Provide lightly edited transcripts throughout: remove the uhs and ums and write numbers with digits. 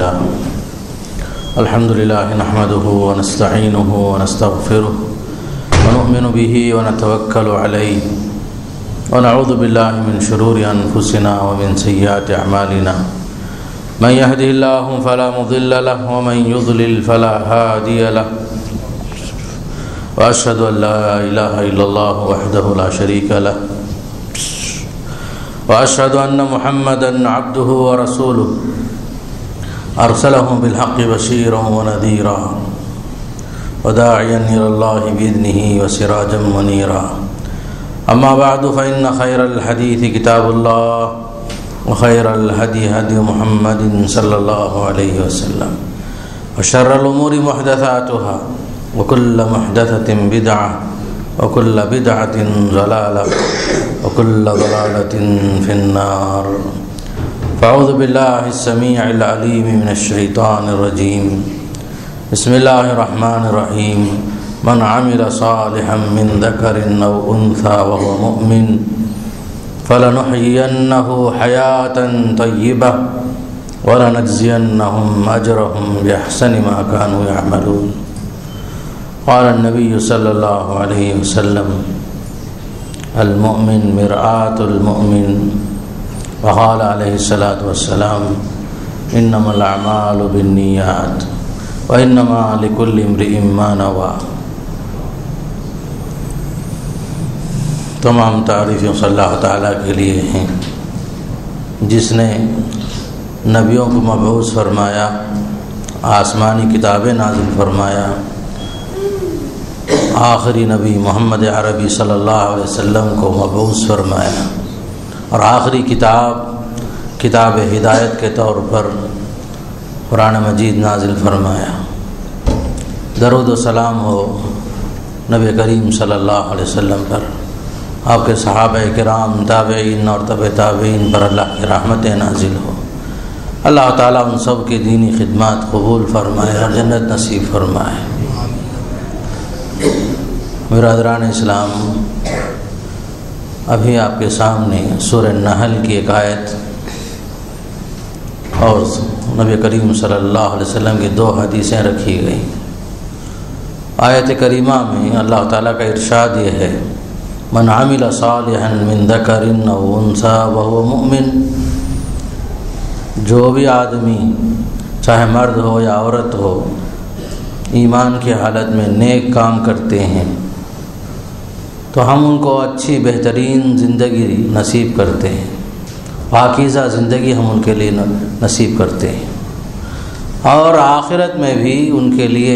لله الحمد لله نحمده ونستعينه ونستغفره ونؤمن به ونتوكل عليه ونعوذ بالله من شرور أنفسنا ومن سيئات أعمالنا من يهده الله فلا مضل له ومن يضلل فلا هادي له وأشهد أن لا إله إلا الله وحده لا شريك له وأشهد أن محمدًا عبده ورسوله أرسله بالحق بشيرا ونذيرا وداعيا إلى الله بإذنه وسراجا منيرا أما بعد فإن خير الحديث كتاب الله وخير الهدي هدي محمد صلى الله عليه وسلم وشر الأمور محدثاتها وكل محدثة بدعة وكل بدعة ضلالة وكل ضلالة في النار فأعوذ بالله السميع العليم من الشيطان الرجيم بسم الله الرحمن الرحيم من عمل صالحا من ذكر أو أنثى وهو مؤمن فلنحيينه حياة طيبة ولنجزينهم أجرهم بأحسن ما كانوا يعملون قال النبي صلى الله عليه وسلم المؤمن مرآة المؤمن وقال عليه الصلاة والسلام إنما الأعمال بالنيات وإنما لكل امرئ ما نوى. تمام تعریفیں صلی اللہ تعالیٰ کے لیے ہیں جس نے نبیوں کو مبعوث فرمایا، آسمانی کتابیں نازل فرمایا، آخری نبی محمد عربی صلی اللہ علیہ وسلم کو مبعوث فرمایا اور آخری کتاب ہدایت کے طور پر قرآن مجید نازل فرمایا۔ درود و سلام ہو نبی کریم صلی اللہ علیہ وسلم پر، آپ کے صحابہ کرام، تابعین اور تبع تابعین پر اللہ کی رحمتیں نازل ہو۔ اللہ تعالیٰ ان سب کی دینی خدمات قبول فرمائے اور جنت نصیب فرمائے۔ برادران اسلام، ابھی آپ کے سامنے سورہ نحل کی ایک آیت اور نبی کریم صلی اللہ علیہ وسلم کی 2 حدیثیں رکھی گئیں۔ آیت کریمہ میں اللہ تعالیٰ کا ارشاد یہ ہے من عمل صالحا من ذکر او انثی وهو مؤمن، جو بھی آدمی چاہے مرد ہو یا عورت ہو ایمان کی حالت میں نیک کام کرتے ہیں تو ہم ان کو اچھی بہترین زندگی نصیب کرتے ہیں، پاکیزہ زندگی ہم ان کے لیے نصیب کرتے ہیں، اور آخرت میں بھی ان کے لیے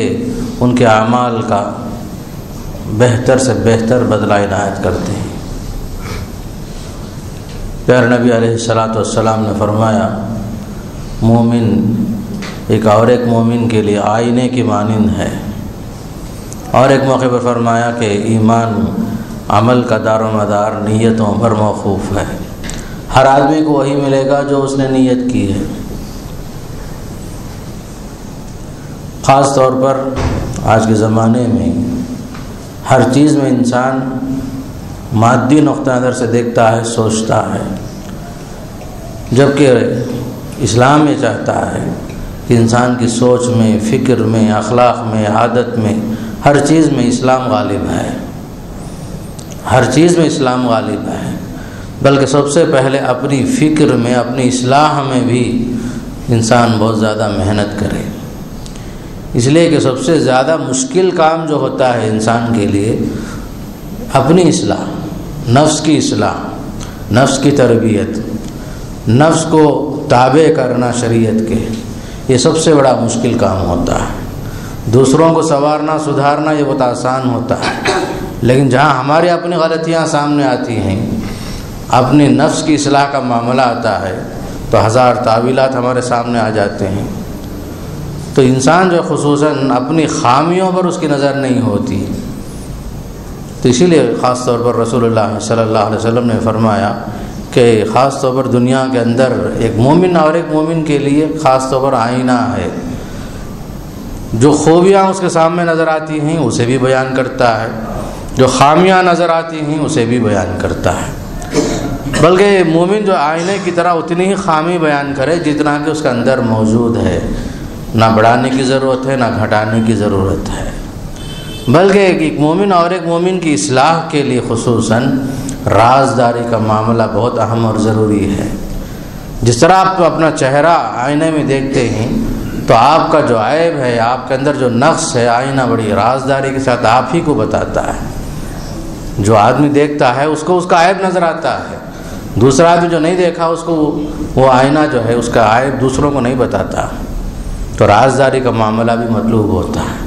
ان کے اعمال کا بہتر سے بہتر بدلہ عنایت کرتے ہیں۔ پیارے نبی علیہ الصلاۃ والسلام نے فرمایا مومن ایک مومن کے لیے آئینے کی مانند ہے، اور ایک موقع پر فرمایا کہ ایمان عمل کا دار و مدار نیتوں پر موقوف ہے، ہر آدمی کو وہی ملے گا جو اس نے نیت کی ہے۔ خاص طور پر آج کے زمانے میں ہر چیز میں انسان مادی نقطہ نظر سے دیکھتا ہے، سوچتا ہے، جبکہ اسلام یہ چاہتا ہے کہ انسان کی سوچ میں، فکر میں، اخلاق میں، عادت میں، ہر چیز میں اسلام غالب ہے، ہر چیز میں اسلام غالب ہے، بلکہ سب سے پہلے اپنی فکر میں، اپنی اصلاح میں بھی انسان بہت زیادہ محنت کرے، اس لیے کہ سب سے زیادہ مشکل کام جو ہوتا ہے انسان کے لیے اپنی اصلاح، نفس کی اصلاح، نفس کی تربیت، نفس کو تابع کرنا شریعت کے، یہ سب سے بڑا مشکل کام ہوتا ہے۔ دوسروں کو سنوارنا، سدھارنا یہ بہت آسان ہوتا ہے، لیکن جہاں ہماری اپنی غلطیاں سامنے آتی ہیں، اپنی نفس کی اصلاح کا معاملہ آتا ہے تو ہزار تعویلات ہمارے سامنے آ جاتے ہیں۔ تو انسان جو خصوصاً اپنی خامیوں پر اس کی نظر نہیں ہوتی، تو اسی لیے خاص طور پر رسول اللہ صلی اللہ علیہ وسلم نے فرمایا کہ خاص طور پر دنیا کے اندر ایک مومن اور ایک مومن کے لیے خاص طور پر آئینہ ہے، جو خوبیاں اس کے سامنے نظر آتی ہیں اسے بھی بیان کرتا ہے، جو خامیاں نظر آتی ہیں اسے بھی بیان کرتا ہے۔ بلکہ مومن جو آئینے کی طرح اتنی ہی خامی بیان کرے جتنا کہ اس کے اندر موجود ہے، نہ بڑھانے کی ضرورت ہے نہ گھٹانے کی ضرورت ہے، بلکہ ایک مومن اور ایک مومن کی اصلاح کے لیے خصوصاً رازداری کا معاملہ بہت اہم اور ضروری ہے۔ جس طرح آپ اپنا چہرہ آئینے میں دیکھتے ہیں تو آپ کا جو عیب ہے، آپ کے اندر جو نقص ہے، آئینہ بڑی رازداری کے ساتھ آپ ہی کو بتاتا ہے۔ جو آدمی دیکھتا ہے اس کو اس کا عیب نظر آتا ہے، دوسرا آدمی جو نہیں دیکھا اس کو وہ آئینہ جو ہے اس کا عیب دوسروں کو نہیں بتاتا۔ تو رازداری کا معاملہ بھی مطلوب ہوتا ہے۔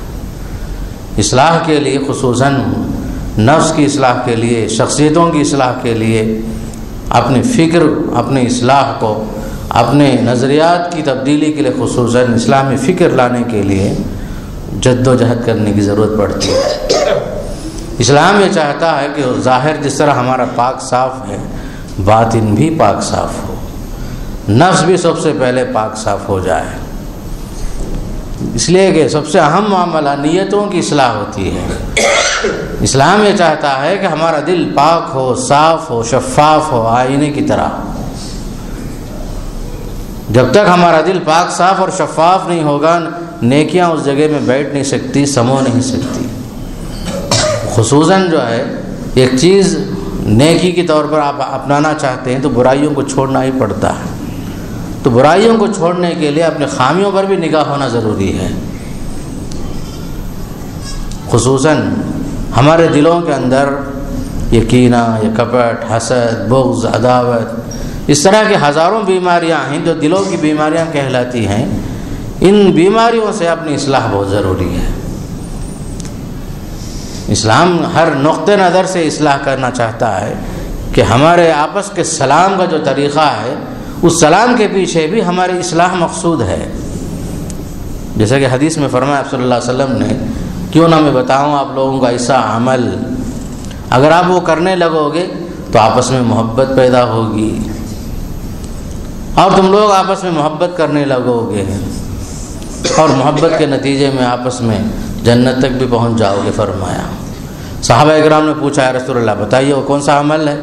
اصلاح کے لیے، خصوصاً نفس کی اصلاح کے لیے، شخصیتوں کی اصلاح کے لیے، اپنی فکر، اپنی اصلاح کو، اپنے نظریات کی تبدیلی کے لیے، خصوصاً اسلامی فکر لانے کے لیے جد و جہد کرنے کی ضرورت پڑتی ہے۔ اسلام یہ چاہتا ہے کہ ظاہر جس طرح ہمارا پاک صاف ہے، باطن بھی پاک صاف ہو، نفس بھی سب سے پہلے پاک صاف ہو جائے، اس لیے کہ سب سے اہم معاملہ نیتوں کی اصلاح ہوتی ہے۔ اسلام یہ چاہتا ہے کہ ہمارا دل پاک ہو، صاف ہو، شفاف ہو، آئینے کی طرح۔ جب تک ہمارا دل پاک صاف اور شفاف نہیں ہوگا، نیکیاں اس جگہ میں بیٹھ نہیں سکتی، سمو نہیں سکتی۔ خصوصاً جو ہے ایک چیز نیکی کے طور پر آپ اپنانا چاہتے ہیں تو برائیوں کو چھوڑنا ہی پڑتا ہے۔ تو برائیوں کو چھوڑنے کے لیے اپنے خامیوں پر بھی نگاہ ہونا ضروری ہے۔ خصوصاً ہمارے دلوں کے اندر یہ کینہ، یہ کپٹ، حسد، بغض، عداوت، اس طرح کی ہزاروں بیماریاں ہیں جو دلوں کی بیماریاں کہلاتی ہیں۔ ان بیماریوں سے اپنی اصلاح بہت ضروری ہے۔ اسلام ہر نقطہ نظر سے اصلاح کرنا چاہتا ہے کہ ہمارے آپس کے سلام کا جو طریقہ ہے، اس سلام کے پیچھے بھی ہماری اصلاح مقصود ہے۔ جیسا کہ حدیث میں فرمایا آپ صلی اللہ علیہ وسلم نے، کیوں نہ میں بتاؤں آپ لوگوں کا ایسا عمل، اگر آپ وہ کرنے لگو گے تو آپس میں محبت پیدا ہوگی، اور تم لوگ آپس میں محبت کرنے لگو گے، اور محبت کے نتیجے میں آپس میں جنت تک بھی پہنچ جاؤ گے۔ فرمایا، صحابہ اکرام نے پوچھا یا رسول اللہ بتائیے وہ کون سا عمل ہے؟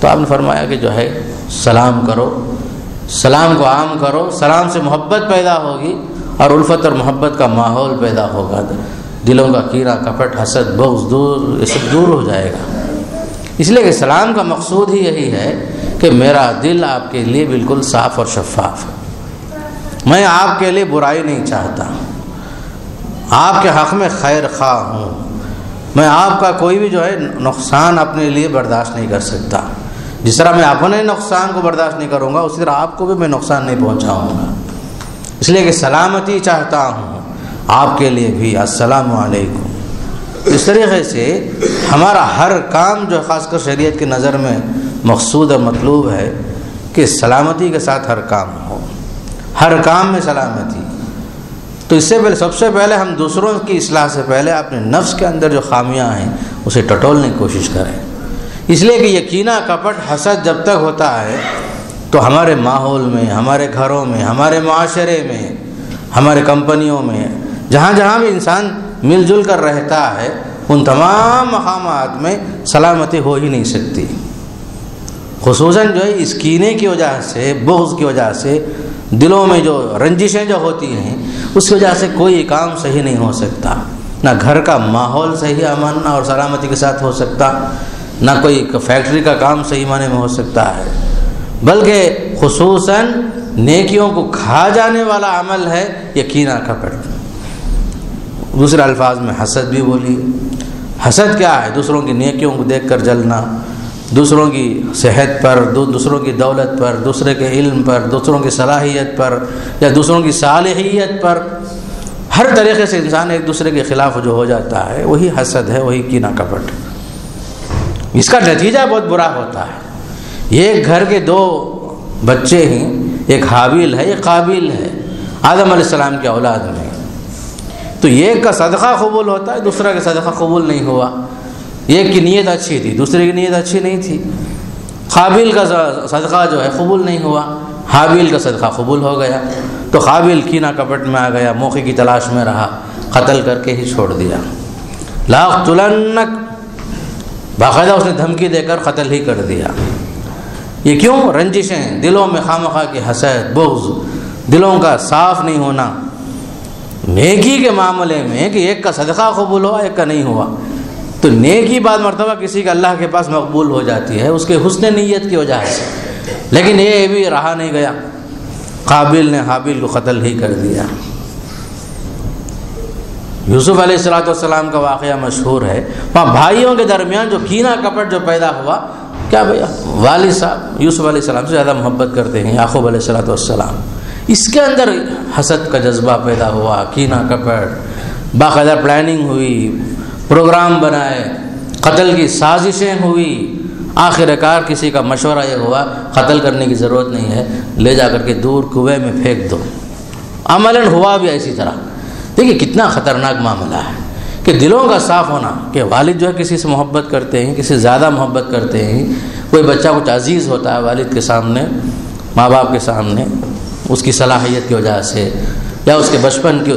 تو آپ نے فرمایا کہ جو ہے سلام کرو، سلام کو عام کرو، سلام سے محبت پیدا ہوگی اور الفت اور محبت کا ماحول پیدا ہوگا، دلوں کا کینہ، کپٹ، حسد، بغض یہ سب دور ہو جائے گا۔ اس لیے کہ سلام کا مقصود ہی یہی ہے کہ میرا دل آپ کے لیے بالکل صاف اور شفاف ہے، میں آپ کے لیے برائی نہیں چاہتا، آپ کے حق میں خیر خواہ ہوں، میں آپ کا کوئی بھی جو ہے نقصان اپنے لیے برداشت نہیں کر سکتا۔ جس طرح میں اپنے نقصان کو برداشت نہیں کروں گا، اسی طرح آپ کو بھی میں نقصان نہیں پہنچاؤں گا۔ اس لیے کہ سلامتی چاہتا ہوں آپ کے لیے بھی۔ السلام علیکم۔ اس طریقے سے ہمارا ہر کام جو خاص کر شریعت کی نظر میں مقصود اور مطلوب ہے کہ سلامتی کے ساتھ ہر کام ہو، ہر کام میں سلامتی۔ تو اس سے پہلے، سب سے پہلے ہم دوسروں کی اصلاح سے پہلے اپنے نفس کے اندر جو خامیاں ہیں اسے ٹٹولنے کی کوشش کریں۔ اس لیے کہ یہ کینہ، کپٹ، حسد جب تک ہوتا ہے تو ہمارے ماحول میں، ہمارے گھروں میں، ہمارے معاشرے میں، ہمارے کمپنیوں میں، جہاں جہاں بھی انسان مل جل کر رہتا ہے، ان تمام مقامات میں سلامتی ہو ہی نہیں سکتی۔ خصوصاً جو ہے اس کینے کی وجہ سے، بغض کی وجہ سے دلوں میں جو رنجشیں جو ہوتی ہیں، اس کی وجہ سے کوئی کام صحیح نہیں ہو سکتا، نہ گھر کا ماحول صحیح امن اور سلامتی کے ساتھ ہو سکتا، نہ کوئی فیکٹری کا کام صحیح معنی میں ہو سکتا ہے، بلکہ خصوصاً نیکیوں کو کھا جانے والا عمل ہے یہ کینہ، کپٹ۔ دوسرے الفاظ میں حسد بھی بولی۔ حسد کیا ہے؟ دوسروں کی نیکیوں کو دیکھ کر جلنا، دوسروں کی صحت پر، دوسروں کی دولت پر، دوسرے کے علم پر، دوسروں کی صلاحیت پر یا دوسروں کی صالحیت پر، ہر طریقے سے انسان ایک دوسرے کے خلاف جو ہو جاتا ہے، وہی حسد ہے، وہی کینہ کپٹ۔ اس کا نتیجہ بہت برا ہوتا ہے۔ ایک گھر کے دو بچے ہیں، ایک حابیل ہے، ایک قابیل ہے، آدم علیہ السلام کی اولاد میں، تو ایک کا صدقہ قبول ہوتا ہے، دوسرا کا صدقہ قبول نہیں ہوا۔ ایک کی نیت اچھی تھی، دوسرے کی نیت اچھی نہیں تھی۔ قابیل کا صدقہ جو ہے قبول نہیں ہوا، حابیل کا صدقہ قبول ہو گیا، تو قابیل کینہ کپٹ میں آ گیا، موقع کی تلاش میں رہا، قتل کر کے ہی چھوڑ دیا۔ لاقتلنک، باقاعدہ اس نے دھمکی دے کر قتل ہی کر دیا۔ یہ کیوں؟ رنجشیں، دلوں میں خامخواہ کی حسد، بغض، دلوں کا صاف نہیں ہونا نیکی کے معاملے میں کہ ایک کا صدقہ قبول ہوا ایک کا نہیں ہوا، تو نیکی بعد مرتبہ کسی کا اللہ کے پاس مقبول ہو جاتی ہے اس کے حسن نیت کی وجہ سے، لیکن یہ بھی رہا نہیں گیا، قابل نے حابیل کو قتل ہی کر دیا۔ یوسف علیہ السلام کا واقعہ مشہور ہے، وہاں بھائیوں کے درمیان جو کینہ کپٹ جو پیدا ہوا، کیا بھیا والد صاحب یوسف علیہ السلام سے زیادہ محبت کرتے ہیں یعقوب علیہ السلام، اس کے اندر حسد کا جذبہ پیدا ہوا، کینہ کپٹ، باقاعدہ پلاننگ ہوئی، پروگرام بنائے، قتل کی سازشیں ہوئی، آخر کار کسی کا مشورہ یہ ہوا قتل کرنے کی ضرورت نہیں ہے، لے جا کر کے دور کنویں میں پھینک دو۔ عملاً ہوا بھی ایسی طرح۔ دیکھیے کتنا خطرناک معاملہ ہے کہ دلوں کا صاف ہونا، کہ والد جو ہے کسی سے محبت کرتے ہیں، کسی سے زیادہ محبت کرتے ہیں، کوئی بچہ کچھ عزیز ہوتا ہے والد کے سامنے، ماں باپ کے سامنے، اس کی صلاحیت کی وجہ سے، یا اس کے بچپن کی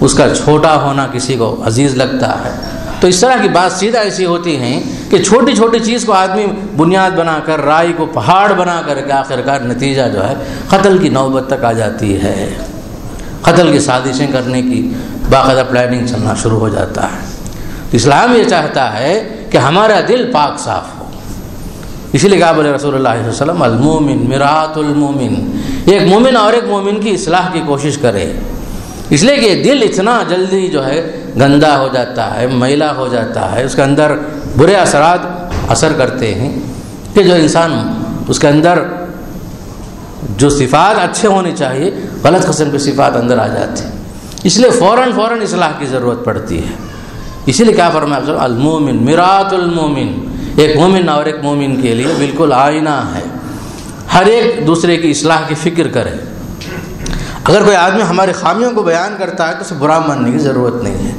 اس کا چھوٹا ہونا کسی کو عزیز لگتا ہے، تو اس طرح کی بات سیدھا ایسی ہوتی ہیں کہ چھوٹی چھوٹی چیز کو آدمی بنیاد بنا کر، رائی کو پہاڑ بنا کر کے آخر کار نتیجہ جو ہے قتل کی نوبت تک آ جاتی ہے، قتل کی سازشیں کرنے کی باقاعدہ پلاننگ چلنا شروع ہو جاتا ہے۔ تو اسلام یہ چاہتا ہے کہ ہمارا دل پاک صاف ہو، اسی لیے کہا بولے رسول اللہ صلی اللہ علیہ وسلم المومن مرآۃ المومن، ایک مومن اور ایک مومن کی اصلاح کی کوشش کرے، اس لیے کہ دل اتنا جلدی جو ہے گندا ہو جاتا ہے، میلا ہو جاتا ہے، اس کے اندر برے اثرات اثر کرتے ہیں کہ جو انسان اس کے اندر جو صفات اچھے ہونے چاہیے غلط قسم کی صفات اندر آ جاتی ہیں، اس لیے فوراً اصلاح کی ضرورت پڑتی ہے۔ اسی لیے کیا فرمایا المومن مرآۃ المومن، ایک مومن اور ایک مومن کے لیے بالکل آئینہ ہے، ہر ایک دوسرے کی اصلاح کی فکر کرے۔ اگر کوئی آدمی ہماری خامیوں کو بیان کرتا ہے تو اسے برا ماننے کی ضرورت نہیں ہے،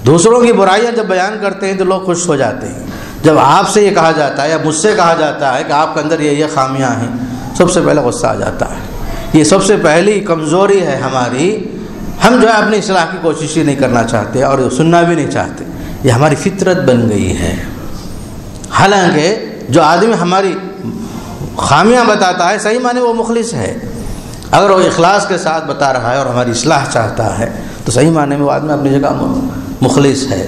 دوسروں کی برائیاں جب بیان کرتے ہیں تو لوگ خوش ہو جاتے ہیں، جب آپ سے یہ کہا جاتا ہے یا مجھ سے کہا جاتا ہے کہ آپ کے اندر یہ خامیاں ہیں، سب سے پہلے غصہ آ جاتا ہے، یہ سب سے پہلی کمزوری ہے ہماری، ہم جو ہے اپنی اصلاح کی کوشش ہی نہیں کرنا چاہتے اور سننا بھی نہیں چاہتے، یہ ہماری فطرت بن گئی ہے۔ حالانکہ جو آدمی ہماری خامیاں بتاتا ہے صحیح معنی وہ مخلص ہے، اگر وہ اخلاص کے ساتھ بتا رہا ہے اور ہماری اصلاح چاہتا ہے تو صحیح معنی میں وہ آدمی اپنی جگہ مخلص ہے،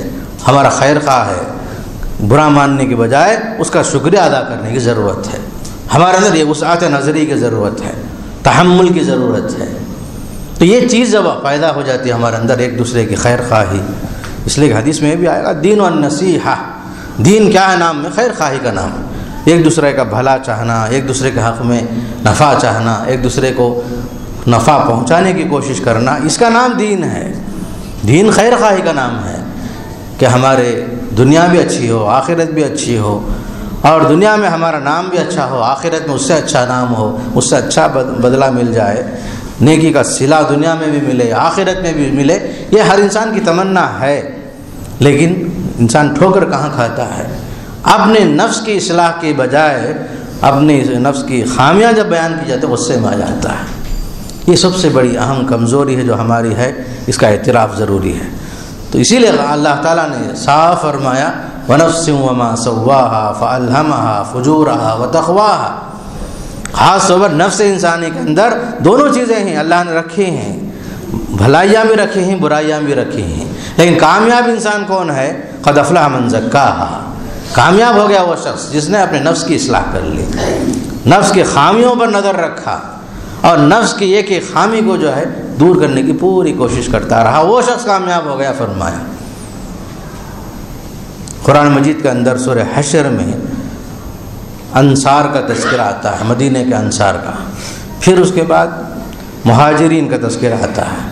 ہمارا خیر خواہ ہے، برا ماننے کے بجائے اس کا شکریہ ادا کرنے کی ضرورت ہے، ہمارے اندر یہ وسعت نظری کی ضرورت ہے، تحمل کی ضرورت ہے۔ تو یہ چیز جب پیدا ہو جاتی ہے ہمارے اندر ایک دوسرے کی خیر خواہی، اس لیے حدیث میں بھی آئے گا دین والنصیحہ، دین کیا ہے نام میں؟ خیر خواہی کا نام، ایک دوسرے کا بھلا چاہنا، ایک دوسرے کے حق میں نفع چاہنا، ایک دوسرے کو نفع پہنچانے کی کوشش کرنا، اس کا نام دین ہے۔ دین خیر خواہی کا نام ہے کہ ہمارے دنیا بھی اچھی ہو، آخرت بھی اچھی ہو، اور دنیا میں ہمارا نام بھی اچھا ہو، آخرت میں اس سے اچھا نام ہو، اس سے اچھا بدلہ مل جائے، نیکی کا صلہ دنیا میں بھی ملے آخرت میں بھی ملے، یہ ہر انسان کی تمنا ہے۔ لیکن انسان ٹھوکر کہاں کھاتا ہے؟ اپنے نفس کی اصلاح کے بجائے اپنے نفس کی خامیاں جب بیان کی جاتی ہے غصے میں آ جاتا ہے۔ یہ سب سے بڑی اہم کمزوری ہے جو ہماری ہے، اس کا اعتراف ضروری ہے۔ تو اسی لیے اللہ تعالیٰ نے صاف فرمایا وَنَفْسٍ وَمَا سَوَّاهَا فَأَلْهَمَهَا فُجُورَهَا وَتَقْوَاهَا، خاص طور پر نفس انسانی کے اندر دونوں چیزیں ہیں، اللہ نے رکھی ہیں، بھلائیاں بھی رکھی ہیں، برائیاں بھی رکھی ہیں، لیکن کامیاب انسان کون ہے؟ قد افلح من زکاها، کامیاب ہو گیا وہ شخص جس نے اپنے نفس کی اصلاح کر لی، نفس کی خامیوں پر نظر رکھا اور نفس کی ایک ایک خامی کو جو ہے دور کرنے کی پوری کوشش کرتا رہا، وہ شخص کامیاب ہو گیا۔ فرمایا قرآن مجید کے اندر سورہ حشر میں انصار کا تذکرہ آتا ہے، مدینے کے انصار کا، پھر اس کے بعد مہاجرین کا تذکرہ آتا ہے۔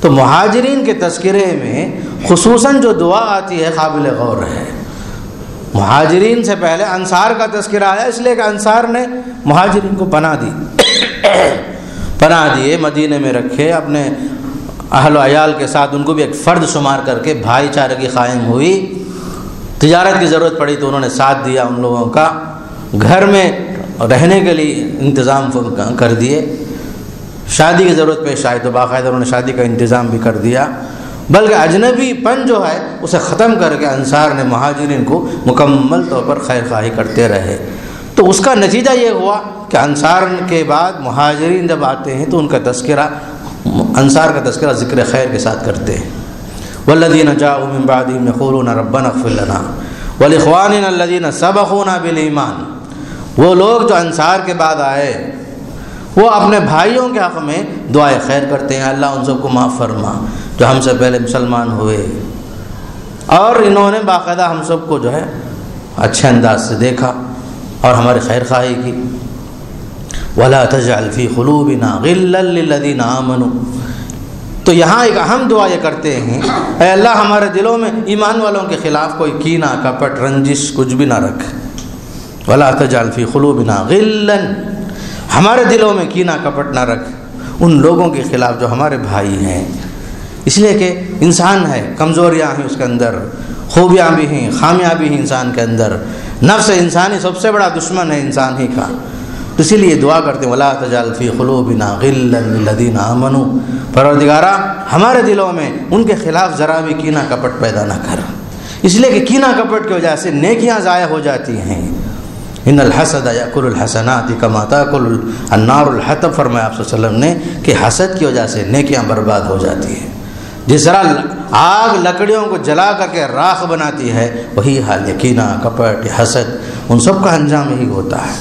تو مہاجرین کے تذکرے میں خصوصاً جو دعا آتی ہے قابل غور ہے۔ مہاجرین سے پہلے انصار کا تذکرہ آیا اس لیے کہ انصار نے مہاجرین کو پناہ دی، پناہ دیے، مدینے میں رکھے، اپنے اہل و عیال کے ساتھ ان کو بھی ایک فرد شمار کر کے بھائی چارے کی قائم ہوئی، تجارت کی ضرورت پڑی تو انہوں نے ساتھ دیا ان لوگوں کا، گھر میں رہنے کے لیے انتظام کر دیے، شادی کی ضرورت پیش آئی تو باقاعدہ انہوں نے شادی کا انتظام بھی کر دیا، بلکہ اجنبی پن جو ہے اسے ختم کر کے انصار نے مہاجرین کو مکمل طور پر خیر خواہی کرتے رہے۔ تو اس کا نتیجہ یہ ہوا کہ انصار کے بعد مہاجرین جب آتے ہیں تو ان کا تذکرہ، انصار کا تذکرہ ذکر خیر کے ساتھ کرتے ہیں. والذین جاءوا من بعدهم یقولون ربنا اغفر لنا ولاخواننا الذین سبقونا بالایمان. وہ لوگ جو انصار کے بعد آئے وہ اپنے بھائیوں کے حق میں دعائے خیر کرتے ہیں، اللہ ان سب کو معاف فرما جو ہم سے پہلے مسلمان ہوئے. اور انہوں نے باقاعدہ ہم سب کو جو ہے اچھے انداز سے دیکھا اور ہماری خیر خواہی کی. وَلَا تَجْعَلْ فِي قُلُوبِنَا غِلًّا لِّلَّذِينَ آمَنُوا. تو یہاں ایک اہم دعا یہ کرتے ہیں، اے اللہ ہمارے دلوں میں ایمان والوں کے خلاف کوئی کینہ، کپٹ، رنجش کچھ بھی نہ رکھ. وَلَا تَجْعَلْ فِي قُلُوبِنَا غِلًّا، ہمارے دلوں میں کینہ کپٹ نہ رکھ ان لوگوں کے خلاف جو ہمارے بھائی ہیں. اس لیے کہ انسان ہے، کمزوریاں ہیں اس کے اندر، خوبیاں بھی ہیں، خامیاں بھی ہیں انسان کے اندر. نفس انسانی سب سے بڑا دشمن ہے انسان ہی کا. اسی لیے دعا کرتے ہیں وَلَا تَجْعَلْ فِي قُلُوبِنَا غِلًّا لِّلَّذِينَ آمَنُوا. پروردگارا ہمارے دلوں میں ان کے خلاف ذرا بھی کینہ کپٹ پیدا نہ کر. اس لیے کہ کینہ کپٹ کی وجہ سے نیکیاں ضائع ہو جاتی ہیں. ان الحسد یاکل الحسنات کما تاکل النار الحطب. فرمایا آپ صلی اللہ علیہ وسلم نے کہ حسد کی وجہ سے نیکیاں برباد ہو جاتی ہیں. جس طرح آگ لکڑیوں کو جلا کر کے راکھ بناتی ہے، وہی حال کینہ کپٹ حسد ان سب کا انجام یہی ہوتا ہے.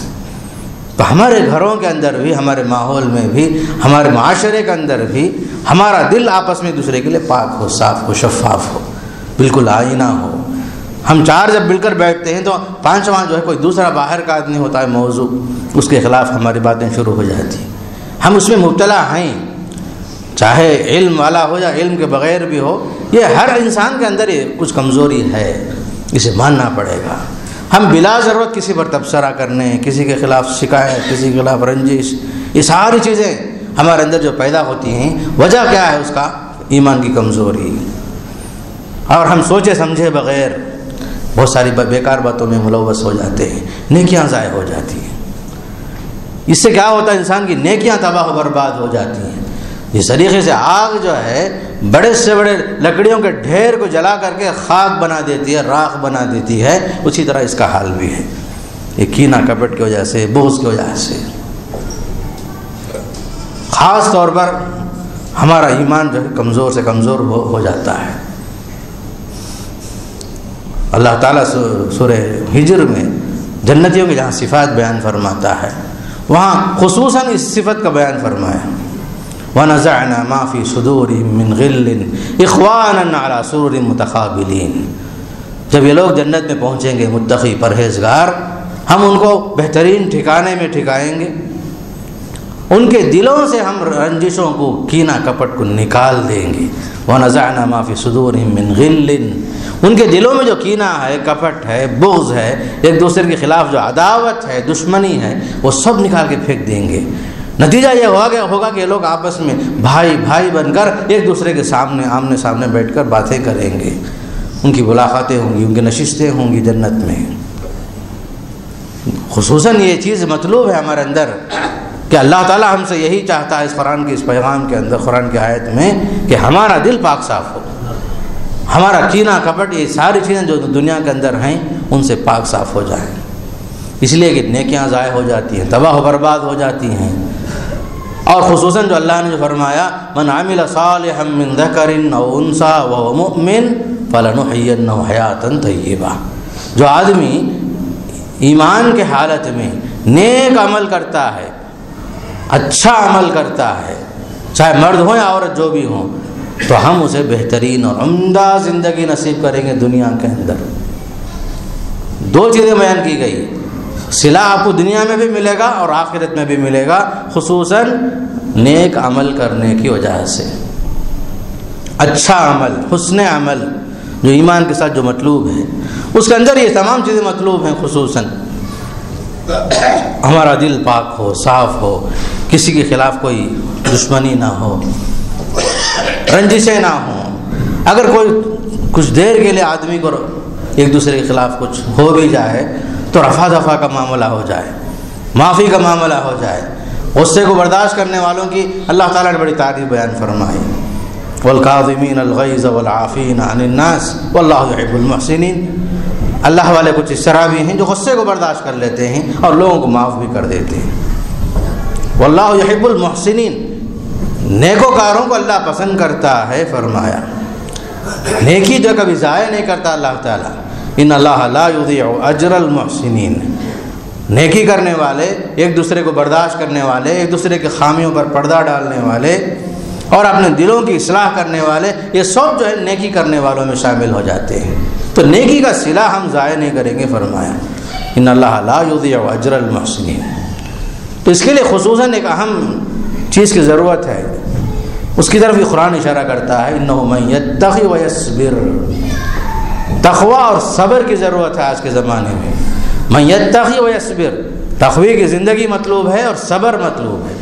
تو ہمارے گھروں کے اندر بھی، ہمارے ماحول میں بھی، ہمارے معاشرے کے اندر بھی ہمارا دل آپس میں دوسرے کے لیے پاک ہو، صاف ہو، شفاف ہو، بالکل آئینہ ہو. ہم چار جب مل کر بیٹھتے ہیں تو پانچواں جو ہے کوئی دوسرا باہر کا آدمی ہوتا ہے موضوع، اس کے خلاف ہماری باتیں شروع ہو جاتی ہیں. ہم اس میں مبتلا ہیں، چاہے علم والا ہو یا علم کے بغیر بھی ہو. یہ ہر انسان کے اندر یہ کچھ کمزوری ہے، اسے ماننا پڑے گا. ہم بلا ضرورت کسی پر تبصرہ کرنے، کسی کے خلاف شکایت، کسی کے خلاف رنجش، یہ ساری چیزیں ہمارے اندر جو پیدا ہوتی ہیں، وجہ کیا ہے؟ اس کا ایمان کی کمزوری. اور ہم سوچے سمجھے بغیر بہت ساری بیکار باتوں میں ملوث ہو جاتے ہیں، نیکیاں ضائع ہو جاتی ہیں. اس سے کیا ہوتا ہے؟ انسان کی نیکیاں تباہ و برباد ہو جاتی ہیں. اس طریقے سے آگ جو ہے بڑے سے بڑے لکڑیوں کے ڈھیر کو جلا کر کے خاک بنا دیتی ہے، راکھ بنا دیتی ہے. اسی طرح اس کا حال بھی ہے، یہ کینہ کپٹ کی وجہ سے، بغض کی وجہ سے. خاص طور پر ہمارا ایمان جو ہے کمزور سے کمزور ہو جاتا ہے. اللہ تعالیٰ سورہ ہجر میں جنتیوں کی جہاں صفات بیان فرماتا ہے، وہاں خصوصاً اس صفت کا بیان فرمایا وَنَزَعْنَا مَا فِي صُدُورِهِم مِّن غِلٍّ إِخْوَانًا عَلَىٰ سُرُرٍ مُتَقَابِلِينَ. جب یہ لوگ جنت میں پہنچیں گے متقی پرہیزگار، ہم ان کو بہترین ٹھکانے میں ٹھکائیں گے. ان کے دلوں سے ہم رنجشوں کو، کینہ کپٹ کو نکال دیں گے. وَنَزَعْنَا مَا فِي صُدُورِهِم مِّن غِلٍّ. ان کے دلوں میں جو کینہ ہے، کپٹ ہے، بغض ہے، ایک دوسرے کے خلاف جو عداوت ہے، دشمنی ہے، وہ سب نکال کے پھینک دیں گے. نتیجہ یہ ہوگا کہ یہ لوگ آپس میں بھائی بھائی بن کر ایک دوسرے کے سامنے آمنے سامنے بیٹھ کر باتیں کریں گے. ان کی ملاقاتیں ہوں گی، ان کی نشستیں ہوں گی جنت میں. خصوصاً یہ چیز مطلوب ہے ہمارے اندر کہ اللہ تعالیٰ ہم سے یہی چاہتا ہے اس قرآن کے اس پیغام کے اندر، قرآن کی آیت میں، کہ ہمارا دل پاک صاف ہو، ہمارا کینہ کپٹ، یہ ساری چیزیں جو دنیا کے اندر ہیں ان سے پاک صاف ہو جائیں. اس لیے کہ نیکیاں ضائع ہو جاتی ہیں، تباہ و برباد ہو جاتی ہیں. اور خصوصاً جو اللہ نے جو فرمایا من عمل صالحا من ذکر او انثى وهو مؤمن فلنحيينه حیاتا طیبہ. جو آدمی ایمان کے حالت میں نیک عمل کرتا ہے، اچھا عمل کرتا ہے، چاہے مرد ہوں یا عورت جو بھی ہوں، تو ہم اسے بہترین اور عمدہ زندگی نصیب کریں گے دنیا کے اندر. دو چیزیں بیان کی گئی، صلہ آپ کو دنیا میں بھی ملے گا اور آخرت میں بھی ملے گا، خصوصاً نیک عمل کرنے کی وجہ سے. اچھا عمل، حسن عمل جو ایمان کے ساتھ جو مطلوب ہے، اس کے اندر یہ تمام چیزیں مطلوب ہیں. خصوصاً ہمارا دل پاک ہو، صاف ہو، کسی کے خلاف کوئی دشمنی نہ ہو، رنجشیں نہ ہوں. اگر کوئی کچھ دیر کے لیے آدمی کو ایک دوسرے کے خلاف کچھ ہو بھی جائے تو رفع دفع کا معاملہ ہو جائے، معافی کا معاملہ ہو جائے. غصے کو برداشت کرنے والوں کی اللہ تعالیٰ نے بڑی تعریف بیان فرمائی، والکاظمین الغیظ والعافین عن الناس واللہ یحب المحسنین. اللہ والے کچھ اس طرح بھی ہیں جو غصے کو برداشت کر لیتے ہیں اور لوگوں کو معاف بھی کر دیتے ہیں۔ واللہ یحب المحسنین، نیکوکاروں کو اللہ پسند کرتا ہے۔ فرمایا نیکی جو کبھی ضائع نہیں کرتا اللہ تعالیٰ، ان اللہ لا یضیع اجر المحسنین، نیکی کرنے والے، ایک دوسرے کو برداشت کرنے والے، ایک دوسرے کے خامیوں پر پردہ ڈالنے والے اور اپنے دلوں کی اصلاح کرنے والے، یہ سب جو ہے نیکی کرنے والوں میں شامل ہو جاتے ہیں۔ تو نیکی کا صلہ ہم ضائع نہیں کریں گے۔ فرمایا ان اللہ لا یضیع اجر المحسنین۔ تو اس کے لیے خصوصاً ایک اہم چیز کی ضرورت ہے، اس کی طرف بھی قرآن اشارہ کرتا ہے، انہ من یتقی ویصبر، تقوی اور صبر کی ضرورت ہے آج کے زمانے میں۔ من یتقی ویصبر، تقوی کی زندگی مطلوب ہے اور صبر مطلوب ہے۔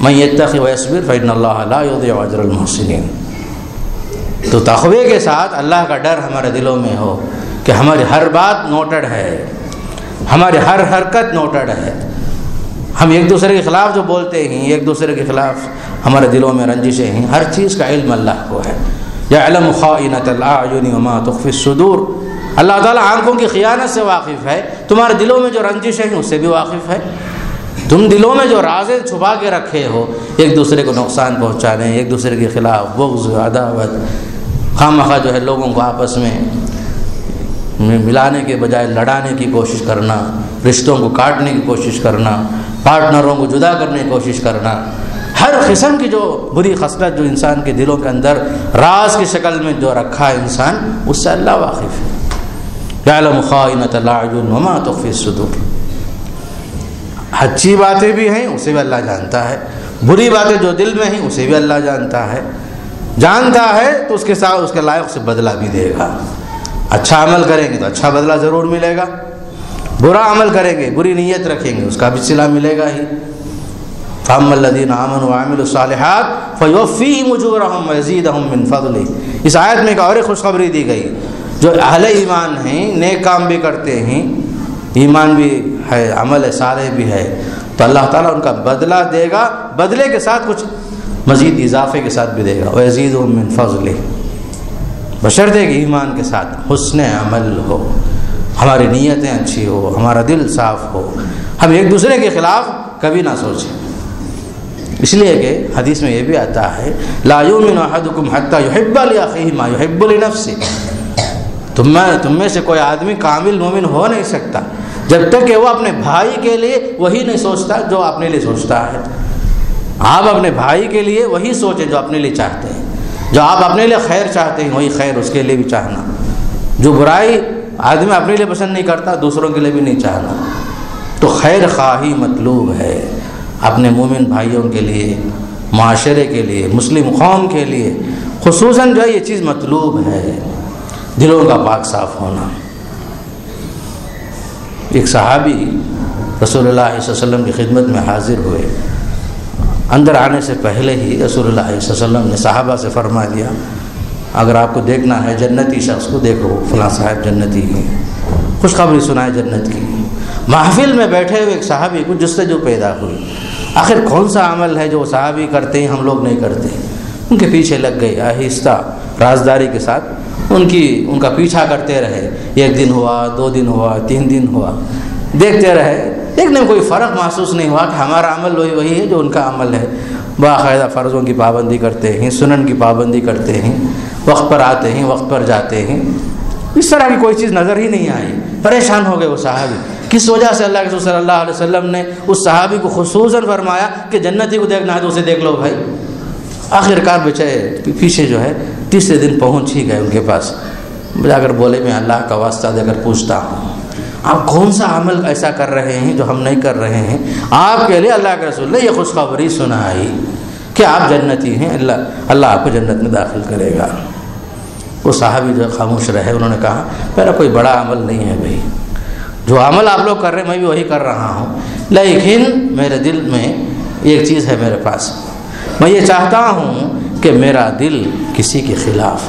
من یتقی ویصبر فإن اللہ لا یضیع اجر المحسنین۔ تو تقوی کے ساتھ اللہ کا ڈر ہمارے دلوں میں ہو کہ ہماری ہر بات نوٹڈ ہے، ہماری ہر حرکت نوٹڈ ہے، ہم ایک دوسرے کے خلاف جو بولتے ہیں، ایک دوسرے کے خلاف ہمارے دلوں میں رنجشیں ہیں، ہر چیز کا علم اللہ کو ہے۔ یعلم خائنۃ الاعین وما تخفی الصدور، اللہ تعالیٰ آنکھوں کی خیانت سے واقف ہے، تمہارے دلوں میں جو رنجشیں ہیں اس سے بھی واقف ہے۔ تم دلوں میں جو رازیں چھپا کے رکھے ہو، ایک دوسرے کو نقصان پہنچانے، ایک دوسرے کے خلاف بغض، عداوت، خواہ جو ہے لوگوں کو آپس میں ملانے کے بجائے لڑانے کی کوشش کرنا، رشتوں کو کاٹنے کی کوشش کرنا، پارٹنروں کو جدا کرنے کی کوشش کرنا، ہر قسم کی جو بری خصلت جو انسان کے دلوں کے اندر راز کی شکل میں جو رکھا ہے انسان، اس سے اللہ واقف ہے۔ یعلم خائنۃ الاعین وما تخفی الصدور، اچھی باتیں بھی ہیں اسے بھی اللہ جانتا ہے، بری باتیں جو دل میں ہیں اسے بھی اللہ جانتا ہے تو اس کے ساتھ اس کے لائق سے بدلہ بھی دے گا۔ اچھا عمل کریں گے تو اچھا بدلہ ضرور ملے گا، برا عمل کریں گے، بری نیت رکھیں گے، اس کا بھی صلہ ملے گا ہی۔ فَأَمَّا الَّذِينَ آمَنُوا وَعَمِلُوا الصَّالِحَاتِ فَيُوَفِّيهِمْ أُجُورَهُمْ وَيَزِيدُهُم مِّن فَضْلِهِ۔ اس آیت میں ایک اور خوشخبری دی گئی، جو اہل ایمان ہیں، نیک کام بھی کرتے ہیں، ایمان بھی ہے، عمل صالح بھی ہے، تو اللہ تعالیٰ ان کا بدلہ دے گا، بدلے کے ساتھ کچھ مزید اضافے کے ساتھ بھی دے گا۔ وَيَزِيدُهُم مِّن فَضْلِهِ، بشرطے کہ ایمان کے ساتھ حسن عمل ہو، ہماری نیتیں اچھی ہو، ہمارا دل صاف ہو، ہم ایک دوسرے کے خلاف کبھی نہ سوچیں۔ اس لیے کہ حدیث میں یہ بھی آتا ہے، لا یؤمن احدکم حتی یحب لاخیہ ما یحب لنفسہ، تم میں سے کوئی آدمی کامل مومن ہو نہیں سکتا جب تک کہ وہ اپنے بھائی کے لیے وہی نہیں سوچتا جو اپنے لیے سوچتا ہے۔ آپ اپنے بھائی کے لیے وہی سوچیں جو اپنے لیے چاہتے ہیں، جو آپ اپنے لیے خیر چاہتے ہیں وہی خیر اس کے لیے بھی چاہنا، جو برائی آدمی اپنے لیے پسند نہیں کرتا دوسروں کے لیے بھی نہیں چاہنا۔ تو خیر خواہی مطلوب ہے اپنے مومن بھائیوں کے لیے، معاشرے کے لیے، مسلم قوم کے لیے خصوصاً جو ہے یہ چیز مطلوب ہے، دلوں کا پاک صاف ہونا۔ ایک صحابی رسول اللہ صلی اللہ علیہ وسلم کی خدمت میں حاضر ہوئے، اندر آنے سے پہلے ہی رسول اللہ صلی اللہ علیہ وسلم نے صحابہ سے فرما دیا، اگر آپ کو دیکھنا ہے جنتی شخص کو دیکھو، فلاں صاحب جنتی ہیں، خوشخبری سنائے جنت کی۔ محفل میں بیٹھے ہوئے ایک صحابی کو جستجو پیدا ہوئی، آخر کون سا عمل ہے جو صحابی کرتے ہیں ہم لوگ نہیں کرتے۔ ان کے پیچھے لگ گئے، آہستہ رازداری کے ساتھ ان کا پیچھا کرتے رہے، 1 دن ہوا، 2 دن ہوا، 3 دن ہوا، دیکھتے رہے، لیکن کوئی فرق محسوس نہیں ہوا کہ ہمارا عمل وہی ہے جو ان کا عمل ہے۔ باقاعدہ فرضوں کی پابندی کرتے ہیں، سنن کی پابندی کرتے ہیں، وقت پر آتے ہیں، وقت پر جاتے ہیں، اس طرح کی کوئی چیز نظر ہی نہیں آئی۔ پریشان ہو گئے وہ صحابی، کس وجہ سے اللہ کے رسول صلی اللہ علیہ وسلم نے اس صحابی کو خصوصاً فرمایا کہ جنتی کو دیکھنا ہے تو اسے دیکھ لو بھائی۔ آخر کار بیچارے پیچھے جو ہے تیسرے دن پہنچ ہی گئے ان کے پاس، جا کر بولے میں اللہ کا واسطہ دے کر پوچھتا ہوں آپ کون سا عمل ایسا کر رہے ہیں جو ہم نہیں کر رہے ہیں؟ آپ کے لیے اللہ کے رسول نے یہ خوشخبری سنائی کہ آپ جنتی ہیں، اللہ آپ کو جنت میں داخل کرے گا۔ وہ صحابی جو خاموش رہے، انہوں نے کہا میرا کوئی بڑا عمل نہیں ہے بھائی، جو عمل آپ لوگ کر رہے ہیں میں بھی وہی کر رہا ہوں، لیکن میرے دل میں ایک چیز ہے میرے پاس، میں یہ چاہتا ہوں کہ میرا دل کسی کے خلاف،